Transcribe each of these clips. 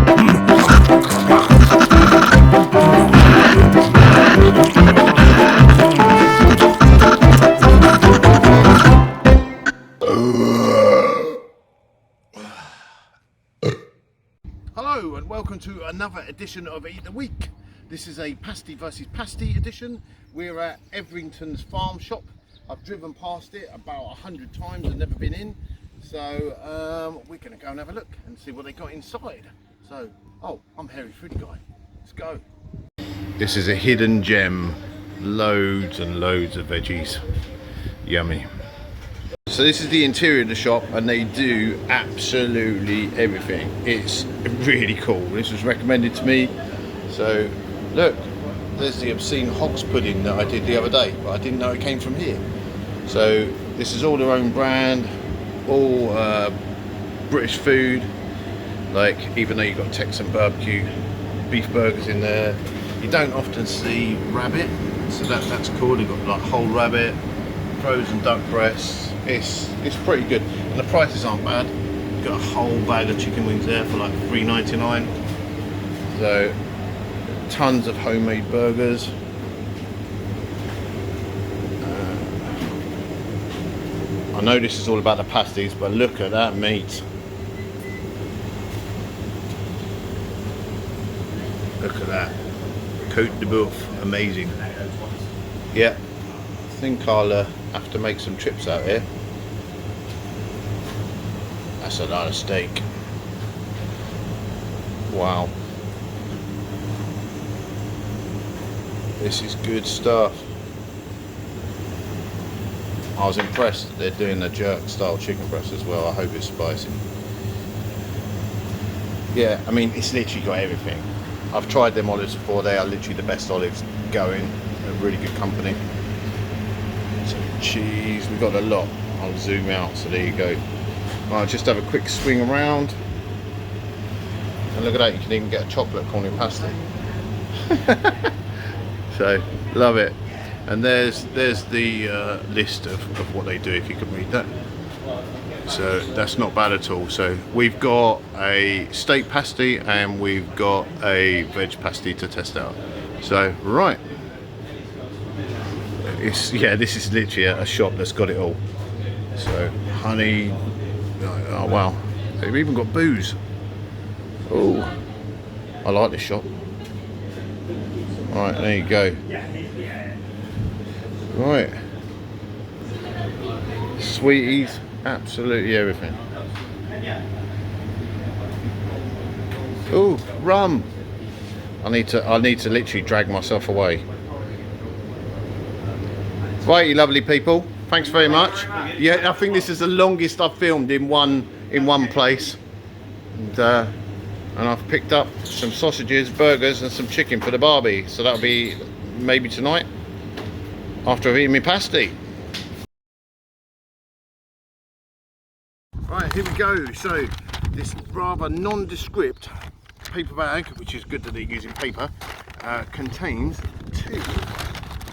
Hello and welcome to another edition of Eat the Week. This is a pasty versus pasty edition. We're at Etherington's farm shop. I've driven past it about 100 times and never been in. So we're going to go and have a look and see what they got inside. So, oh, I'm Hairy Foodie Guy. Let's go. This is a hidden gem. Loads and loads of veggies. Yummy. So this is the interior of the shop and they do absolutely everything. It's really cool. This was recommended to me. So look, there's the obscene hogs pudding that I did the other day, but I didn't know it came from here. So this is all their own brand, all British food. Like, even though you've got Texan barbecue, beef burgers in there, you don't often see rabbit. So that's cool. They've got like whole rabbit, frozen duck breasts. It's pretty good, and the prices aren't bad. You've got a whole bag of chicken wings there for like $3.99. So tons of homemade burgers. I know this is all about the pasties, but look at that meat. Look at that. Côte de Boeuf, amazing. Yeah, I think I'll have to make some trips out here. That's a lot of steak. Wow. This is good stuff. I was impressed that they're doing the jerk style chicken breast as well. I hope it's spicy. Yeah, I mean, it's literally got everything. I've tried them olives before. They are literally the best olives going. They're really good company. So cheese, we've got a lot. I'll zoom out, so there you go. I'll just have a quick swing around. And look at that, you can even get a chocolate corn in pasty. So, love it. And there's the list of what they do, if you can read that. So that's not bad at all. So we've got a steak pasty and we've got a veg pasty to test out. So, right. This is literally a shop that's got it all. So honey, oh wow, they've even got booze. Oh, I like this shop. Right, there you go. Right, sweeties, absolutely everything. Oh, rum. I need to literally drag myself away. Right, you lovely people. Thanks very much. Yeah, I think this is the longest I've filmed in one place. And I've picked up some sausages, burgers, and some chicken for the barbie. So that'll be maybe tonight after I've eaten my pasty. Right, here we go. So this rather nondescript paper bag, which is good that they're using paper, contains 2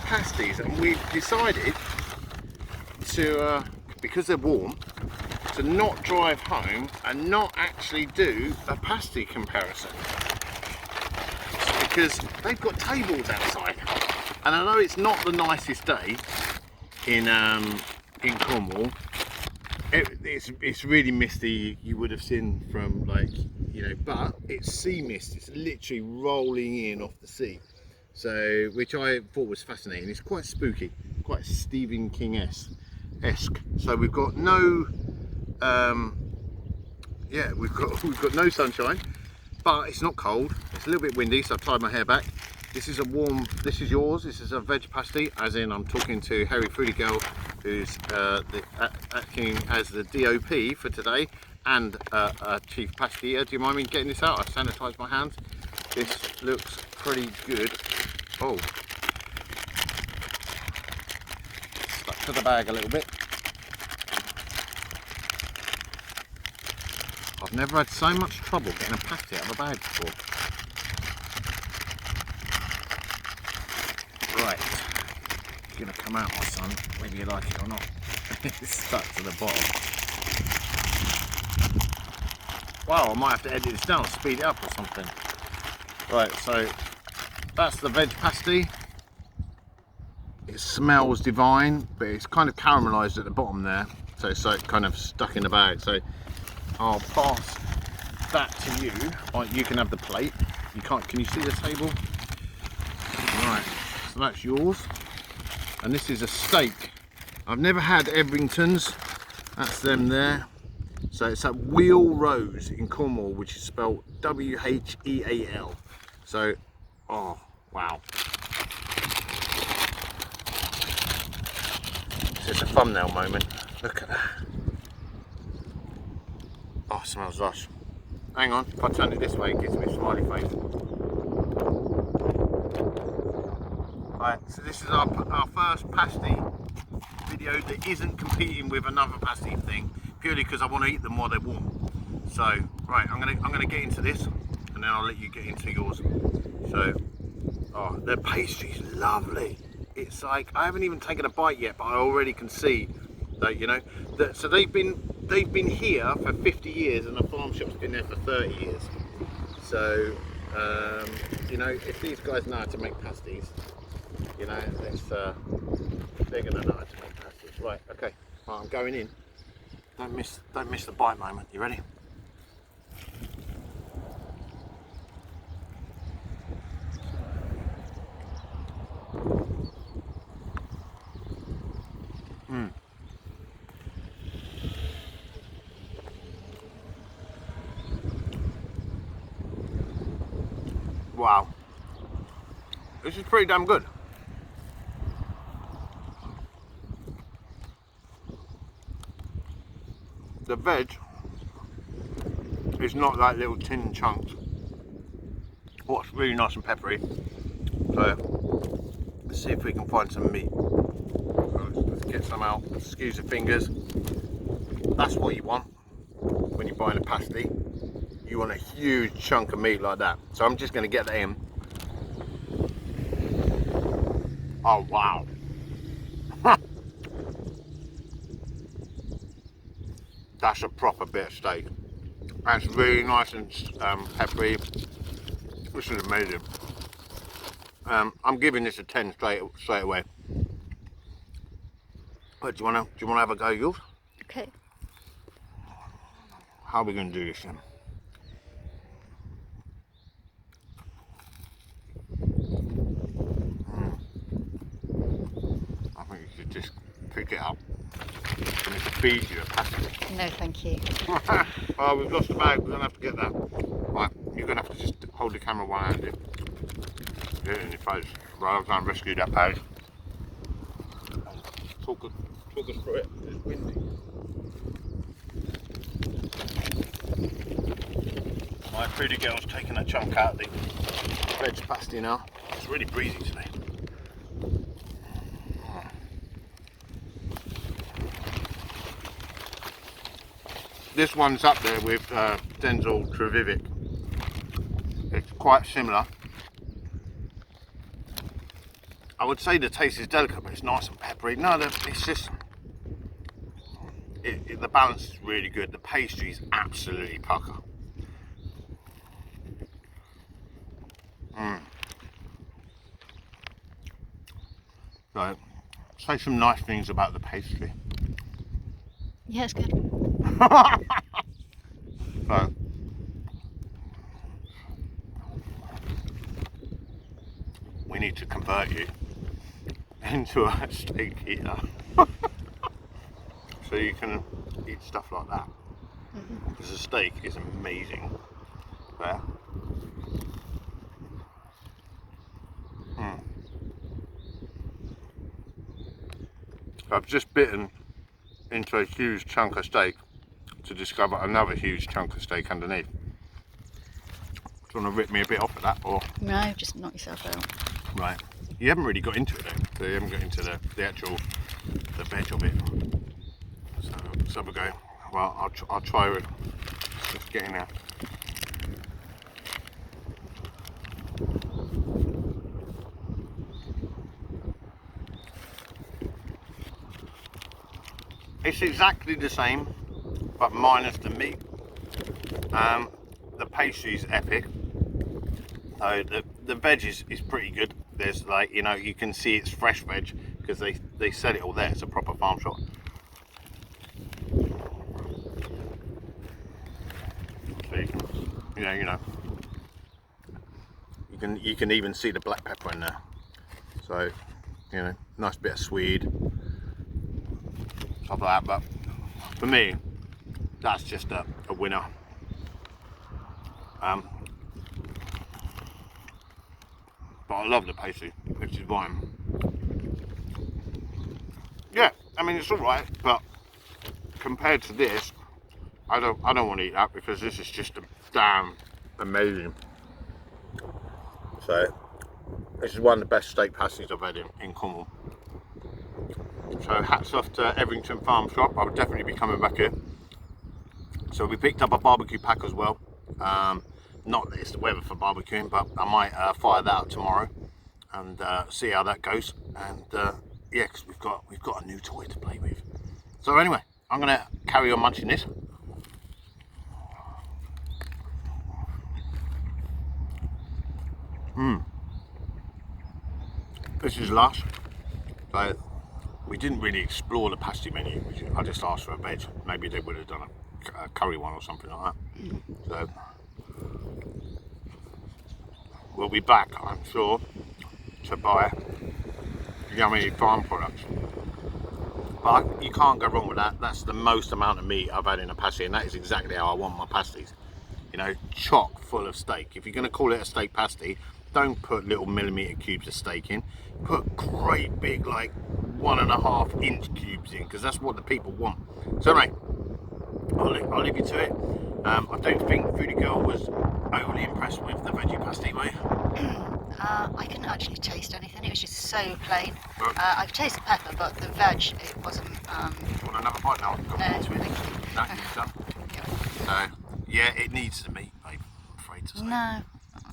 pasties, and we've decided to, because they're warm, to not drive home and not actually do a pasty comparison, because they've got tables outside, and I know it's not the nicest day in Cornwall. It's really misty. You would have seen from, like, you know, but it's sea mist. It's literally rolling in off the sea. So, which I thought was fascinating. It's quite spooky, quite Stephen King-esque. So we've got no, we've got no sunshine, but it's not cold. It's a little bit windy, so I've tied my hair back. This is a warm. This is yours. This is a veg pasty, as in I'm talking to Hairy Foodie Girl, who's acting as the DOP for today and chief pasty eater. Do you mind me getting this out? I've sanitised my hands. This looks pretty good. Oh, stuck to the bag a little bit. I've never had so much trouble getting a pasty out of a bag before. Right, it's gonna come out, my son, whether you like it or not. It's stuck to the bottom. Wow, I might have to edit this down, speed it up or something. Right, so that's the veg pasty. It smells divine, but it's kind of caramelised at the bottom there, so it's like kind of stuck in the bag. So I'll pass that to you. You can have the plate. You can't. Can you see the table? Right, so that's yours. And this is a steak. I've never had Etherington's. That's them there. So it's at Wheel Rose in Cornwall, which is spelled W-H-E-A-L. So, oh, wow. It's just a thumbnail moment. Look at that. Oh, it smells lush. Hang on, if I turn it this way, it gives me a smiley face. Right, so this is our first pasty video that isn't competing with another pasty thing, purely because I want to eat them while they're warm. So, right, I'm gonna get into this, and then I'll let you get into yours. So, oh, the pastry's lovely. It's like, I haven't even taken a bite yet, but I already can see that, you know, that, so they've been here for 50 years, and the farm shop's been there for 30 years. So, you know, if these guys know how to make pasties, you know, they're gonna know how to make pasties. Right, okay, right, I'm going in. Don't miss the bite moment. You ready? Wow, this is pretty damn good. The veg is not like little tin chunks. Oh, it's really nice and peppery. So let's see if we can find some meat. Let's get some out. Excuse the fingers. That's what you want when you're buying a pasty. You want a huge chunk of meat like that. So I'm just going to get that in. Oh wow. That's a proper bit of steak. And it's really nice and peppery. This is amazing. I'm giving this a 10 straight away. But do you wanna have a go yours? Okay. How are we gonna do this then? I think you should just pick it up. And it feed you a pasty. No, thank you. Oh, we've lost the bag. We're gonna have to get that. Right, you're gonna have to just hold the camera one-handed. Get it in your face. Right, I'll try and rescue that bag. Talk us through it. It's windy. My foodie girl's taking a chunk out of the veg pasty now. It's really breezy today. This one's up there with Denzel Trevivic. It's quite similar. I would say the taste is delicate, but it's nice and peppery. No, it's just, the balance is really good. The pastry is absolutely pucker. So, say some nice things about the pastry. Yeah, it's good. So, we need to convert you into a steak eater. So you can eat stuff like that. Because the steak is amazing. There. I've just bitten into a huge chunk of steak to discover another huge chunk of steak underneath. Do you want to rip me a bit off of that, or? No, just knock yourself out. Right. You haven't really got into it though. So you haven't got into the actual veg of it. So let's have a go. Well, I'll try it. Let's get in there. It's exactly the same, but minus the meat. The pastry's epic. So the veg is pretty good. There's like, you know, you can see it's fresh veg because they sell it all there. It's a proper farm shop. So you know, you can even see the black pepper in there. So, you know, nice bit of Swede, stuff like that. But for me, that's just a winner. But I love the pastry, which is why yeah, I mean it's alright, but compared to this, I don't want to eat that because this is just a damn amazing. So this is one of the best steak pasties I've had in Cornwall. So hats off to Etherington Farm Shop. I would definitely be coming back here. So we picked up a barbecue pack as well. Not that it's the weather for barbecuing, but I might fire that out tomorrow and see how that goes. And yeah, because we've got a new toy to play with. So anyway, I'm gonna carry on munching this. This is lush. So we didn't really explore the pasty menu. I just asked for a veg. Maybe they would have done a curry one or something like that. So we'll be back, I'm sure, to buy yummy farm products. But you can't go wrong with that. That's the most amount of meat I've had in a pasty, and that is exactly how I want my pasties. You know, chock full of steak. If you're going to call it a steak pasty, don't put little millimetre cubes of steak in. Put great big, like 1.5 inch cubes in, because that's what the people want. So anyway, I'll leave you to it. I don't think Foodie Girl was overly impressed with the veggie pasty, were you? I couldn't actually taste anything. It was just so plain. I could taste the pepper, but the veg, it wasn't. Want another bite now? No, thank you. No, it's done. Yeah. So yeah, it needs the meat, babe. I'm afraid to say. No,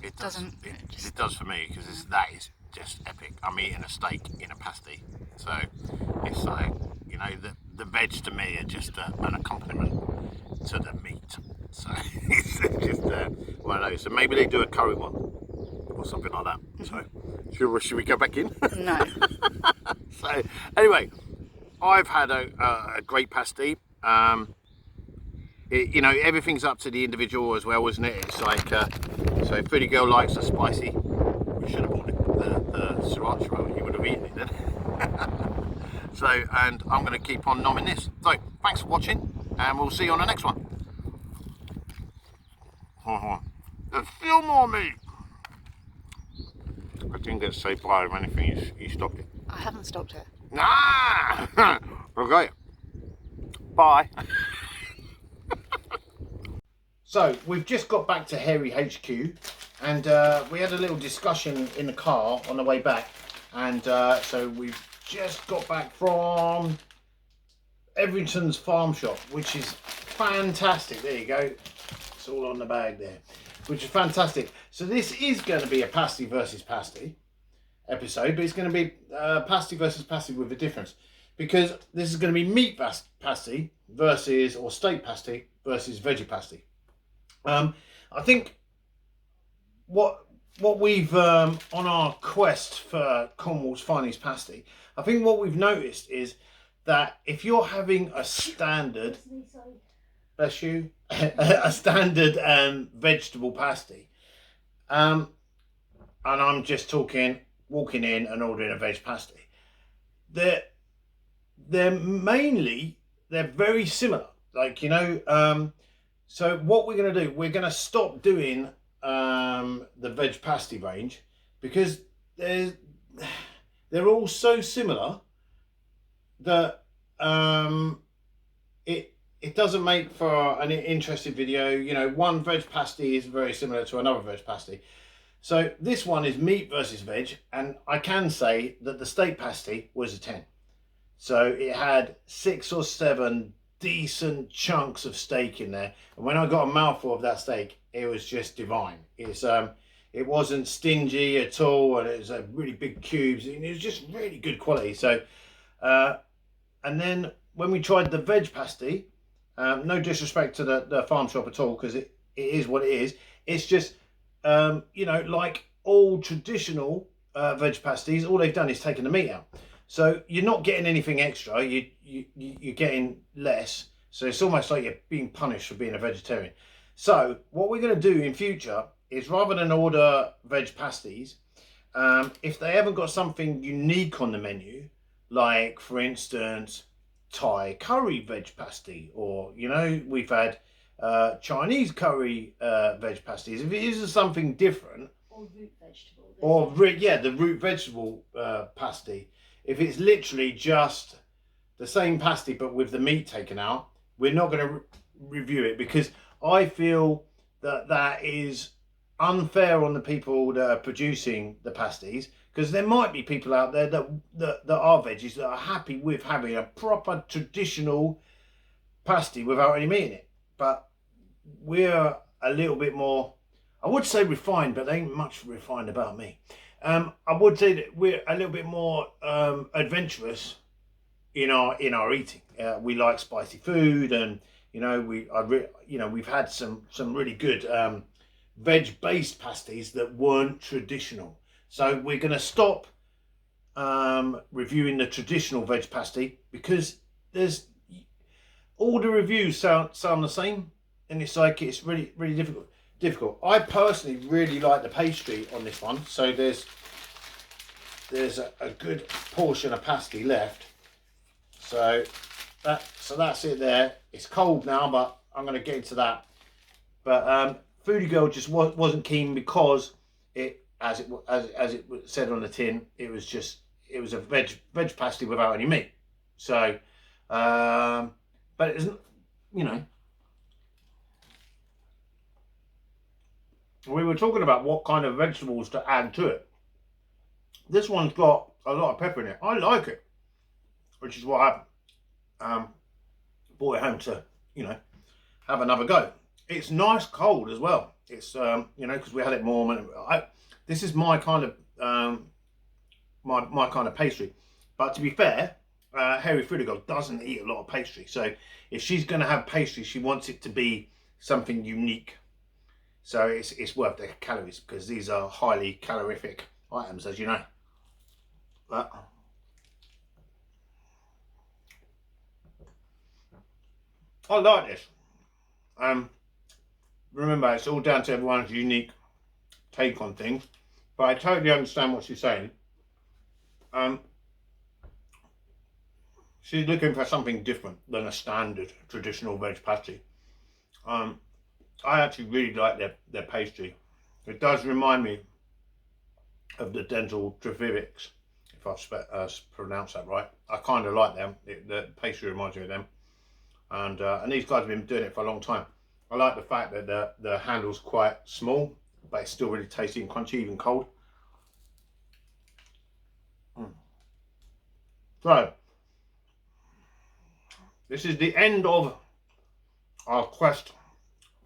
It doesn't. It does for me because that is just epic. I'm eating a steak in a pasty, so it's like, you know, the veg to me are just an accompaniment to the meat. So it's just one of those. So maybe they do a curry one or something like that. So should we go back in? No. So anyway, I've had a great pasty. You know, everything's up to the individual as well, isn't it? It's like, so if Foodie Girl likes the spicy, we should have bought the sriracha, you would have eaten it then. So, and I'm going to keep on nomming this. So, thanks for watching, and we'll see you on the next one. There's still more meat. I didn't get to say bye or anything, you stopped it. I haven't stopped it. Ah! Okay. Bye. So we've just got back to Hairy HQ, and we had a little discussion in the car on the way back, and so we've just got back from Etherington's farm shop, which is fantastic. There you go, it's all on the bag there, which is fantastic. So this is going to be a pasty versus pasty episode, but it's going to be pasty versus pasty with a difference, because this is going to be meat pasty versus, or steak pasty versus veggie pasty. I think what we've on our quest for Cornwall's finest pasty, I think what we've noticed is that if you're having a standard, bless you, a standard vegetable pasty, and I'm just talking walking in and ordering a veg pasty, they're very similar, like, you know. So what we're going to do, we're going to stop doing the veg pasty range, because they're all so similar that it doesn't make for an interesting video. You know, one veg pasty is very similar to another veg pasty. So this one is meat versus veg, and I can say that the steak pasty was a 10. So it had 6 or 7 decent chunks of steak in there, and when I got a mouthful of that steak, it was just divine. It wasn't stingy at all, and it was really big cubes, and it was just really good quality. So and then when we tried the veg pasty, no disrespect to the farm shop at all, because it is what it is. It's just, you know, like all traditional veg pasties, all they've done is taken the meat out. So you're not getting anything extra. You're getting less. So it's almost like you're being punished for being a vegetarian. So what we're going to do in future is, rather than order veg pasties, if they haven't got something unique on the menu, like for instance Thai curry veg pasty, or you know, we've had Chinese curry veg pasties. If it is something different, or root vegetable, or the root vegetable pasty. If it's literally just the same pasty but with the meat taken out, we're not going to review it, because I feel that that is unfair on the people that are producing the pasties, because there might be people out there that are veggies that are happy with having a proper traditional pasty without any meat in it. But we're a little bit more, I would say refined, but there ain't much refined about me. I would say that we're a little bit more adventurous in our eating. We like spicy food, and you know, we've had some really good veg-based pasties that weren't traditional. So we're going to stop reviewing the traditional veg pasty, because there's all the reviews sound the same, and it's like it's really difficult. I personally really like the pastry on this one, so there's a good portion of pasty left. So that's it there. It's cold now, but I'm going to get into that. But Foodie Girl just wasn't keen, because as it said on the tin, it was a veg pasty without any meat. So, but it's, you know, we were talking about what kind of vegetables to add to it. This one's got a lot of pepper in it. I like it, which is what I brought it home to, you know, have another go. It's nice cold as well. It's you know, because we had it warm, and this is my kind of my kind of pastry. But to be fair, Hairy Foodie Girl doesn't eat a lot of pastry, so if she's going to have pastry, she wants it to be something unique. So it's worth the calories, because these are highly calorific items, as you know. But I like this. Remember, it's all down to everyone's unique take on things, but I totally understand what she's saying. She's looking for something different than a standard traditional veg pasty. I actually really like their pastry. It does remind me of the Dental Trevivics, if I've pronounced that right. I kind of like them. The pastry reminds me of them. And these guys have been doing it for a long time. I like the fact that the handle's quite small, but it's still really tasty and crunchy, even cold. So, this is the end of our quest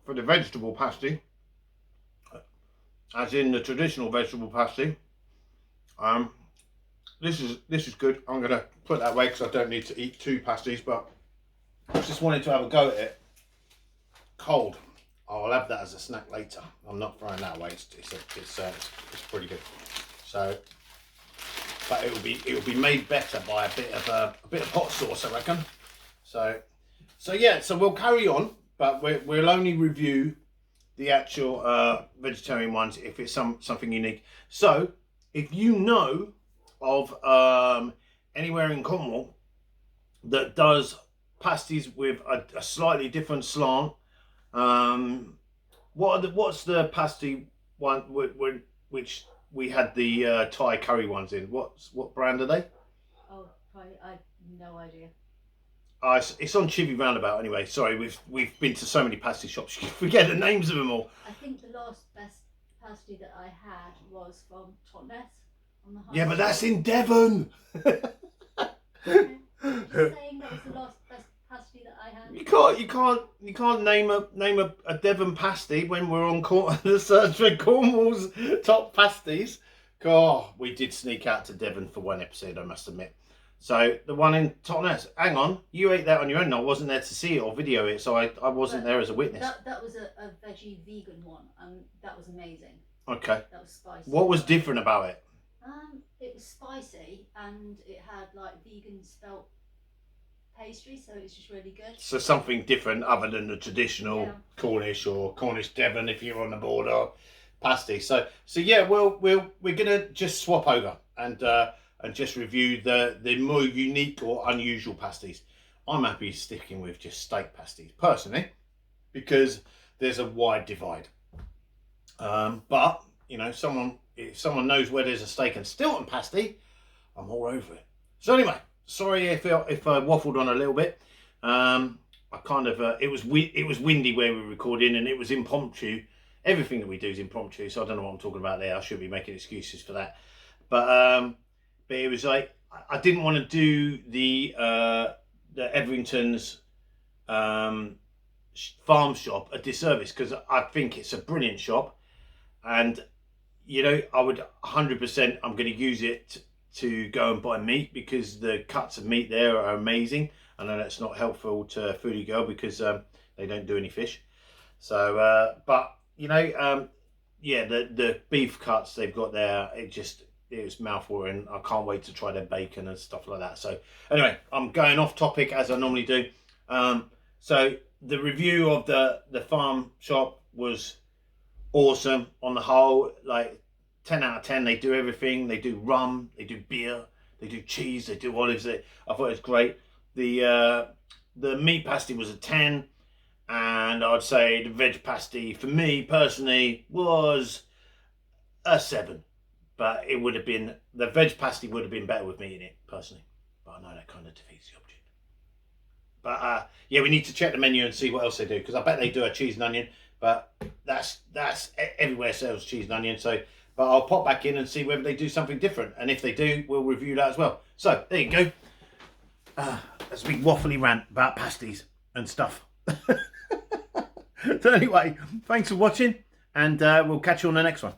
for the vegetable pasty, as in the traditional vegetable pasty. This is good. I'm going to put that away because I don't need to eat 2 pasties, but I just wanted to have a go at it cold. I'll have that as a snack later. I'm not throwing that away. It's pretty good. So, but it will be made better by a bit of hot sauce, I reckon. So yeah. So we'll carry on, but we'll only review the actual vegetarian ones if it's something unique. So if you know of anywhere in Cornwall that does pasties with a slightly different slant, what's the pasty one which we had the Thai curry ones in? What brand are they? Oh, I have no idea. It's on Chivy Roundabout anyway. Sorry, we've been to so many pasty shops, you forget the names of them all. I think the last best pasty that I had was from Totnes on the high Yeah, but street. that's in Devon. Okay. Just saying that was the last best pasty that I had. You can't name a Devon pasty when we're on the search for Cornwall's top pasties. God, we did sneak out to Devon for one episode, I must admit. So the one in Totnes, hang on, you ate that on your own. I wasn't there to see it or video it, so I wasn't there as a witness. That was a veggie vegan one, and that was amazing. Okay. That was spicy. What was different about it? It was spicy, and it had like vegan spelt pastry, so it was just really good. So something different other than the traditional Cornish or Cornish Devon, if you're on the border, pasty. So yeah, we're gonna just swap over and just review the more unique or unusual pasties. I'm happy sticking with just steak pasties personally, because there's a wide divide. But you know, if someone knows where there's a steak and Stilton pasty, I'm all over it. So anyway, sorry if I waffled on a little bit. I kind of it was windy where we were recording, and it was impromptu. Everything that we do is impromptu, so I don't know what I'm talking about there. I should be making excuses for that. But it was like I didn't want to do the Etherington's farm shop a disservice, because I think it's a brilliant shop, and you know, I would 100%. I'm going to use it to go and buy meat, because the cuts of meat there are amazing. I know that's not helpful to Foodie Girl, because they don't do any fish. So, but you know, yeah, the beef cuts they've got there, it was mouthwatering. I can't wait to try their bacon and stuff like that. So anyway, I'm going off topic as I normally do. So the review of the farm shop was awesome on the whole. Like 10 out of 10. They do everything. They do rum, they do beer, they do cheese, they do olives. I thought it was great. The meat pasty was a 10, and I'd say the veg pasty for me personally was a 7. But it would have been, the veg pasty would have been better with meat in it personally. But I know that kind of defeats the object. But yeah, we need to check the menu and see what else they do, because I bet they do a cheese and onion. But that's everywhere sells cheese and onion. So, but I'll pop back in and see whether they do something different, and if they do, we'll review that as well. So there you go. That's a big waffly rant about pasties and stuff. So anyway, thanks for watching, and we'll catch you on the next one.